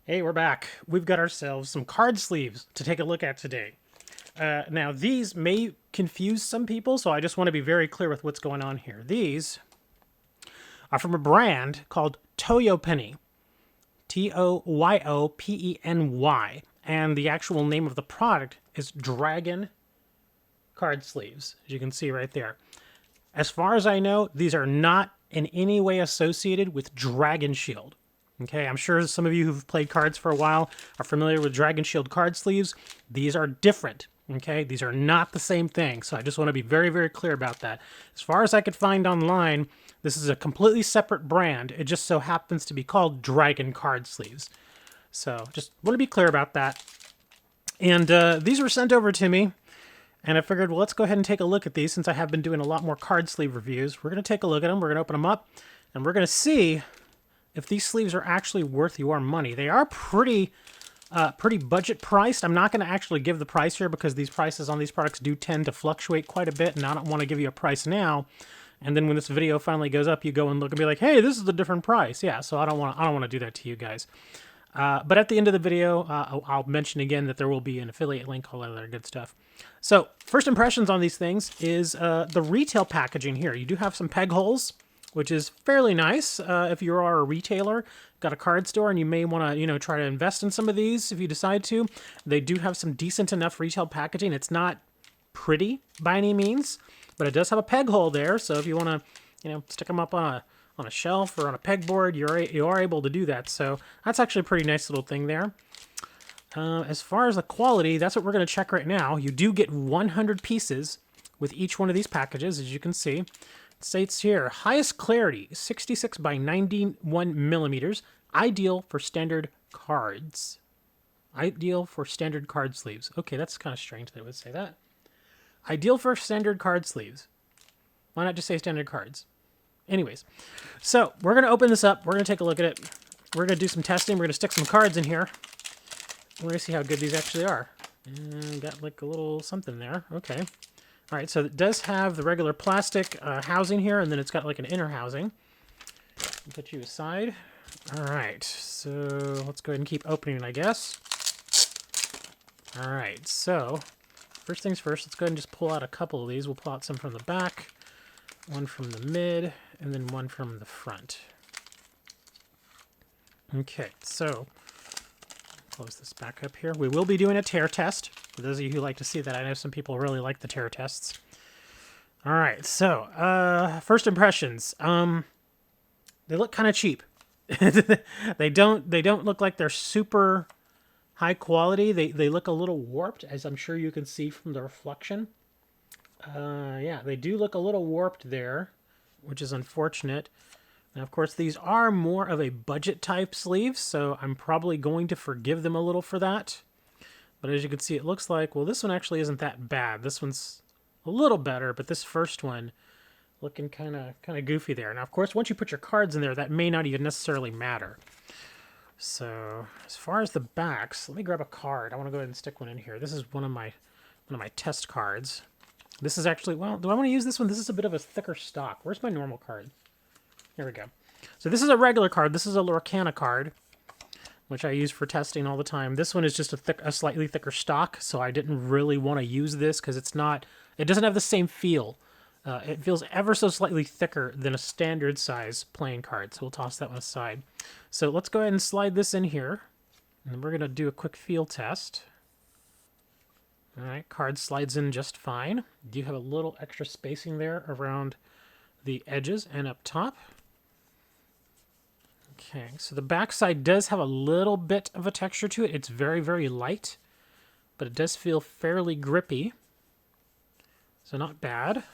Hey, we're back. We've got ourselves some card sleeves to take a look at today. Now, these may confuse some people, so I just want to be very clear with what's going on here. These are from a brand called Toyopeny, Toyopeny, and the actual name of the product is Dragon Card Sleeves, as you can see right there. As far as I know, these are not in any way associated with Dragon Shield. Okay, I'm sure some of you who've played cards for a while are familiar with Dragon Shield card sleeves. These are different. Okay, these are not the same thing. So I just want to be very, very clear about that. As far as I could find online, this is a completely separate brand. It just so happens to be called Dragon Card Sleeves. So just want to be clear about that. And these were sent over to me. And I figured, well, let's go ahead and take a look at these since I have been doing a lot more card sleeve reviews. We're going to take a look at them. We're going to open them up. And we're going to see if these sleeves are actually worth your money. They are pretty budget priced. I'm not going to actually give the price here because these prices on these products do tend to fluctuate quite a bit, and I don't want to give you a price now. And then when this video finally goes up, you go and look and be like, hey, this is a different price. Yeah, so I don't want to do that to you guys. But at the end of the video, I'll mention again that there will be an affiliate link, all that other good stuff. So first impressions on these things is the retail packaging here. You do have some peg holes, which is fairly nice if you are a retailer, got a card store, and you may want to, try to invest in some of these if you decide to. They do have some decent enough retail packaging. It's not pretty by any means, but it does have a peg hole there. So if you want to, stick them up on a shelf or on a pegboard, you are able to do that. So that's actually a pretty nice little thing there. As far as the quality, that's what we're going to check right now. You do get 100 pieces with each one of these packages, as you can see. It states here, highest clarity, 66 by 91 millimeters, ideal for standard cards. Ideal for standard card sleeves. Okay, that's kind of strange that it would say that. Ideal for standard card sleeves. Why not just say standard cards? Anyways, so we're going to open this up. We're going to take a look at it. We're going to do some testing. We're going to stick some cards in here. We're going to see how good these actually are. And got like a little something there. Okay. All right, so it does have the regular plastic housing here, and then it's got like an inner housing. I'll put you aside. All right, so let's go ahead and keep opening it, I guess. All right, so first things first, let's go ahead and just pull out a couple of these. We'll pull out some from the back, one from the mid, and then one from the front. Okay, so close this back up here. We will be doing a tear test. For those of you who like to see that, I know some people really like the tear tests. All right, so first impressions. They look kind of cheap. They don't look like they're super high quality. They look a little warped, as I'm sure you can see from the reflection. Yeah, they do look a little warped there, which is unfortunate. Now, of course, these are more of a budget type sleeve, so I'm probably going to forgive them a little for that. But as you can see, it looks like, well, this one actually isn't that bad. This one's a little better, but this first one looking kind of goofy there. Now, of course, once you put your cards in there, that may not even necessarily matter. So as far as the backs, let me grab a card. I want to go ahead and stick one in here. This is one of my test cards. This is actually, well, do I want to use this one? This is a bit of a thicker stock. Where's my normal card? Here we go. So this is a regular card. This is a Lorcana card, which I use for testing all the time. This one is just a slightly thicker stock, so I didn't really want to use this because it doesn't have the same feel. It feels ever so slightly thicker than a standard size playing card, so we'll toss that one aside. So let's go ahead and slide this in here, and we're going to do a quick feel test. All right, card slides in just fine. You have a little extra spacing there around the edges and up top. Okay, so the backside does have a little bit of a texture to it. It's very, very light, but it does feel fairly grippy. So not bad.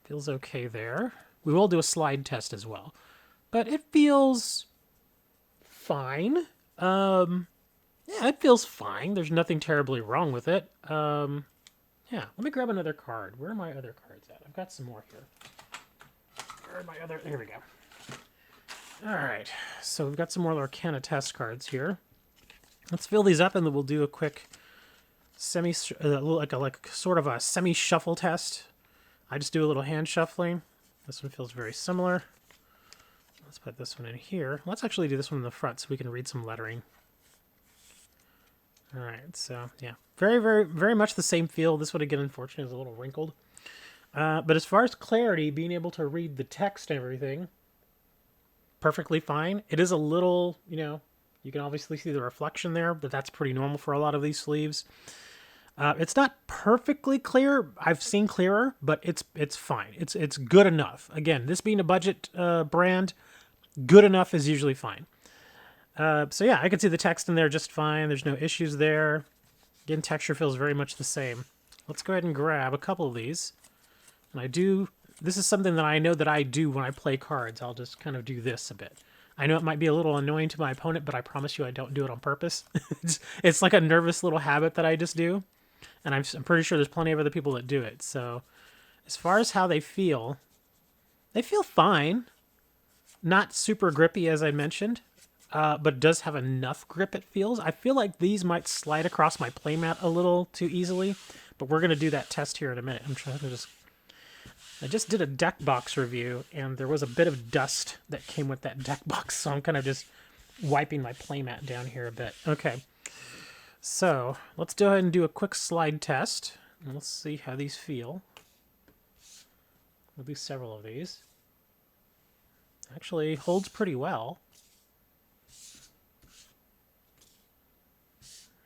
Feels okay there. We will do a slide test as well, but it feels fine. Yeah, it feels fine. There's nothing terribly wrong with it. Yeah, let me grab another card. Where are my other cards at? I've got some more here. Where are my other? There we go. All right, so we've got some more Lorcana test cards here. Let's fill these up, and then we'll do a quick like sort of a semi-shuffle test. I just do a little hand shuffling. This one feels very similar. Let's put this one in here. Let's actually do this one in the front so we can read some lettering. All right, so yeah, very much the same feel. This one, again, unfortunately, is a little wrinkled. But as far as clarity, being able to read the text and everything, perfectly fine. It is a little, you can obviously see the reflection there, but that's pretty normal for a lot of these sleeves. It's not perfectly clear. I've seen clearer, but it's fine. It's good enough. Again, this being a budget brand, good enough is usually fine. So yeah, I can see the text in there just fine. There's no issues there. Again, texture feels very much the same. Let's go ahead and grab a couple of these. And this is something that I know that I do when I play cards. I'll just kind of do this a bit. I know it might be a little annoying to my opponent, but I promise you I don't do it on purpose. It's like a nervous little habit that I just do. And I'm pretty sure there's plenty of other people that do it. So as far as how they feel fine. Not super grippy, as I mentioned, but does have enough grip, it feels. I feel like these might slide across my playmat a little too easily, but we're going to do that test here in a minute. I'm trying to I just did a deck box review, and there was a bit of dust that came with that deck box, so I'm kind of just wiping my playmat down here a bit. Okay, so let's go ahead and do a quick slide test, and let's see how these feel. We'll do several of these. Actually, holds pretty well.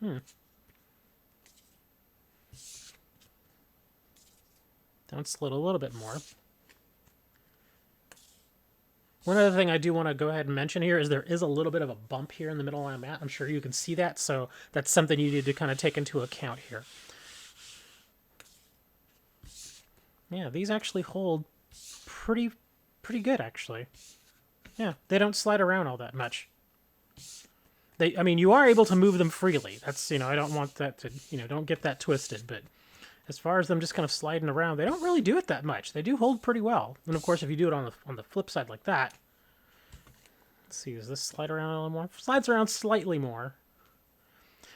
Down slid a little bit more. One other thing I do want to go ahead and mention here is there is a little bit of a bump here in the middle of my mat. I'm sure you can see that, so that's something you need to kind of take into account here. Yeah, these actually hold pretty good, actually. Yeah, they don't slide around all that much. I mean, you are able to move them freely. That's, I don't want that to, don't get that twisted, but as far as them just kind of sliding around, they don't really do it that much. They do hold pretty well. And of course, if you do it on the flip side like that, let's see, does this slide around a little more? Slides around slightly more.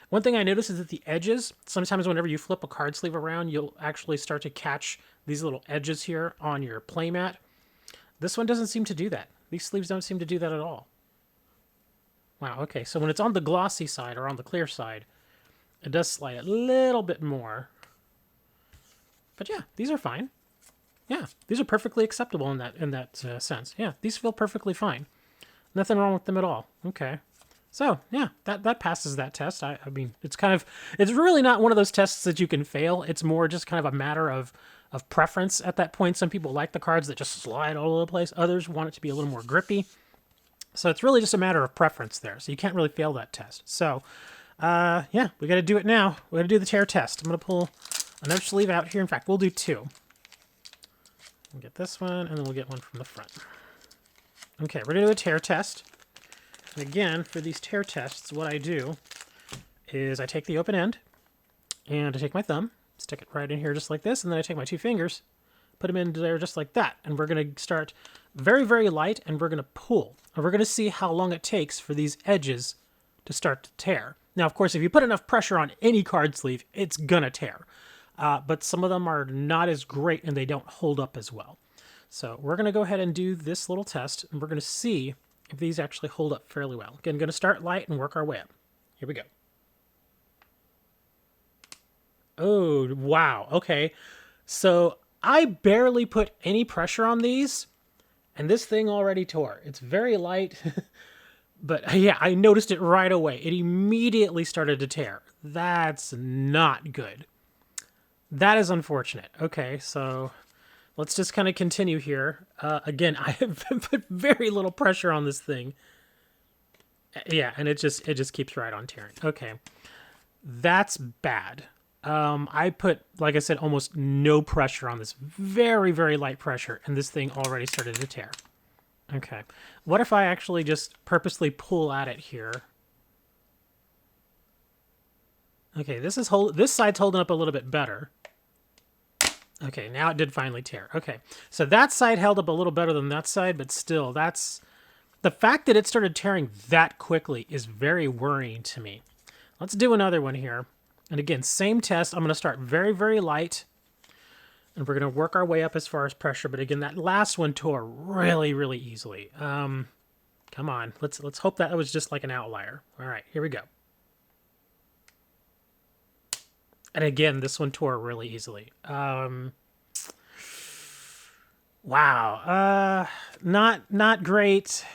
One thing I noticed is that the edges, sometimes whenever you flip a card sleeve around, you'll actually start to catch these little edges here on your playmat. This one doesn't seem to do that. These sleeves don't seem to do that at all. Wow, okay, so when it's on the glossy side or on the clear side, it does slide a little bit more. But yeah, these are fine. Yeah, these are perfectly acceptable in that sense. Yeah, these feel perfectly fine. Nothing wrong with them at all. Okay. So, yeah, that passes that test. I mean, it's really not one of those tests that you can fail. It's more just kind of a matter of preference at that point. Some people like the cards that just slide all over the place. Others want it to be a little more grippy. So it's really just a matter of preference there. So you can't really fail that test. So, yeah, we got to do it now. We're going to do the tear test. I'm going to pull another sleeve out here. In fact, we'll do two. We'll get this one, and then we'll get one from the front. Okay, we're going to do a tear test. And again, for these tear tests, what I do is I take the open end, and I take my thumb, stick it right in here just like this, and then I take my two fingers, put them in there just like that. And we're going to start very, very light, and we're going to pull. And we're going to see how long it takes for these edges to start to tear. Now, of course, if you put enough pressure on any card sleeve, it's going to tear. But some of them are not as great, and they don't hold up as well. So we're going to go ahead and do this little test, and we're going to see if these actually hold up fairly well. Again, going to start light and work our way up. Here we go. Oh, wow. Okay. So I barely put any pressure on these, and this thing already tore. It's very light, but yeah, I noticed it right away. It immediately started to tear. That's not good. That is unfortunate. Okay, so let's just kind of continue here. Again, I have put very little pressure on this thing. Yeah, and it just keeps right on tearing. Okay, that's bad. I put, like I said, almost no pressure on this. Very, very light pressure, and this thing already started to tear. Okay, what if I actually just purposely pull at it here? Okay, this side's holding up a little bit better. Okay, now it did finally tear. Okay, so that side held up a little better than that side, but still, the fact that it started tearing that quickly is very worrying to me. Let's do another one here. And again, same test. I'm going to start very, very light, and we're going to work our way up as far as pressure. But again, that last one tore really, really easily. Come on. Let's hope that was just like an outlier. All right, here we go. And again, this one tore really easily. Wow. Not great.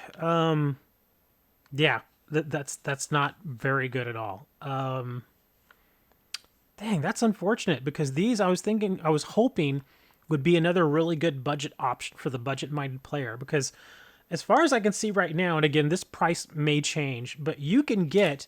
Yeah, that's not very good at all. Dang, that's unfortunate because these I was hoping would be another really good budget option for the budget-minded player because as far as I can see right now, and again, this price may change, but you can get,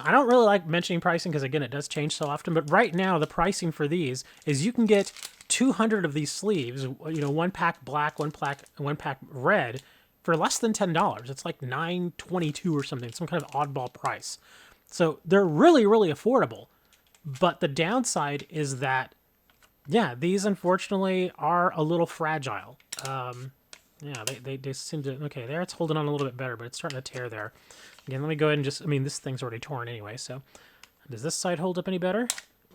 I don't really like mentioning pricing because again, it does change so often, but right now the pricing for these is you can get 200 of these sleeves, one pack black, one pack red for less than $10. It's like $9.22 or something, some kind of oddball price. So they're really, really affordable. But the downside is that, yeah, these unfortunately are a little fragile. Yeah, they seem to, okay, there it's holding on a little bit better, but it's starting to tear there. Again, let me go ahead and just, this thing's already torn anyway, so. Does this side hold up any better?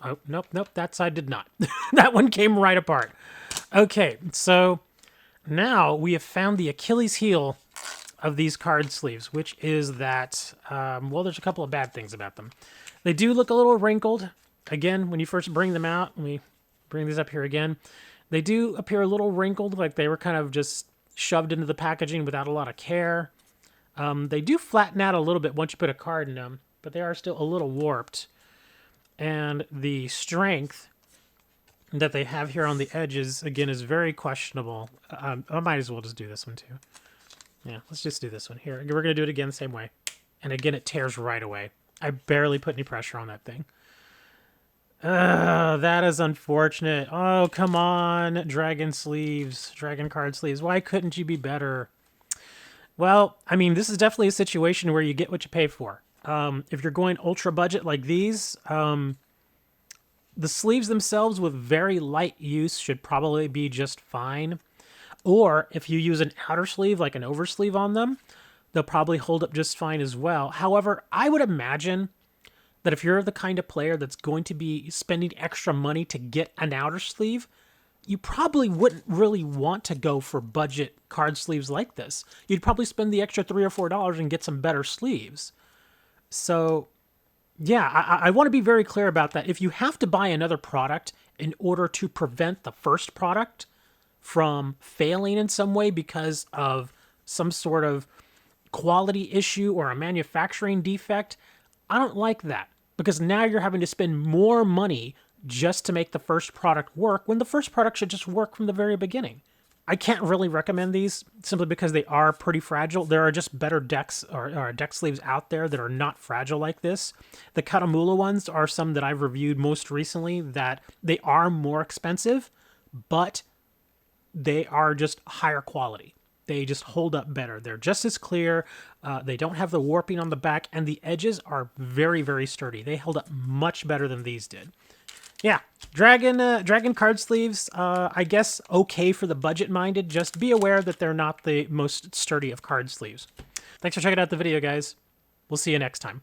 Oh, nope, that side did not. That one came right apart. Okay, so now we have found the Achilles heel of these card sleeves, which is that, well, there's a couple of bad things about them. They do look a little wrinkled. Again, when you first bring them out, let me bring these up here again. They do appear a little wrinkled, like they were kind of just shoved into the packaging without a lot of care. They do flatten out a little bit once you put a card in them, but they are still a little warped. And the strength that they have here on the edges, again, is very questionable. I might as well just do this one too. Yeah, let's just do this one here. We're going to do it again the same way. And again, it tears right away. I barely put any pressure on that thing. That is unfortunate. Oh, come on, dragon card sleeves. Why couldn't you be better? Well, this is definitely a situation where you get what you pay for. If you're going ultra budget like these, the sleeves themselves with very light use should probably be just fine. Or if you use an outer sleeve, like an oversleeve on them, they'll probably hold up just fine as well. However, I would imagine that if you're the kind of player that's going to be spending extra money to get an outer sleeve, you probably wouldn't really want to go for budget card sleeves like this. You'd probably spend the extra $3 or $4 and get some better sleeves. So, yeah, I want to be very clear about that. If you have to buy another product in order to prevent the first product from failing in some way because of some sort of quality issue or a manufacturing defect, I don't like that because now you're having to spend more money just to make the first product work when the first product should just work from the very beginning. I can't really recommend these simply because they are pretty fragile. There are just better decks or deck sleeves out there that are not fragile like this. The Katamula ones are some that I've reviewed most recently that they are more expensive, but they are just higher quality. They just hold up better. They're just as clear. They don't have the warping on the back, and the edges are very, very sturdy. They held up much better than these did. Yeah, Dragon card sleeves, I guess okay for the budget-minded. Just be aware that they're not the most sturdy of card sleeves. Thanks for checking out the video, guys. We'll see you next time.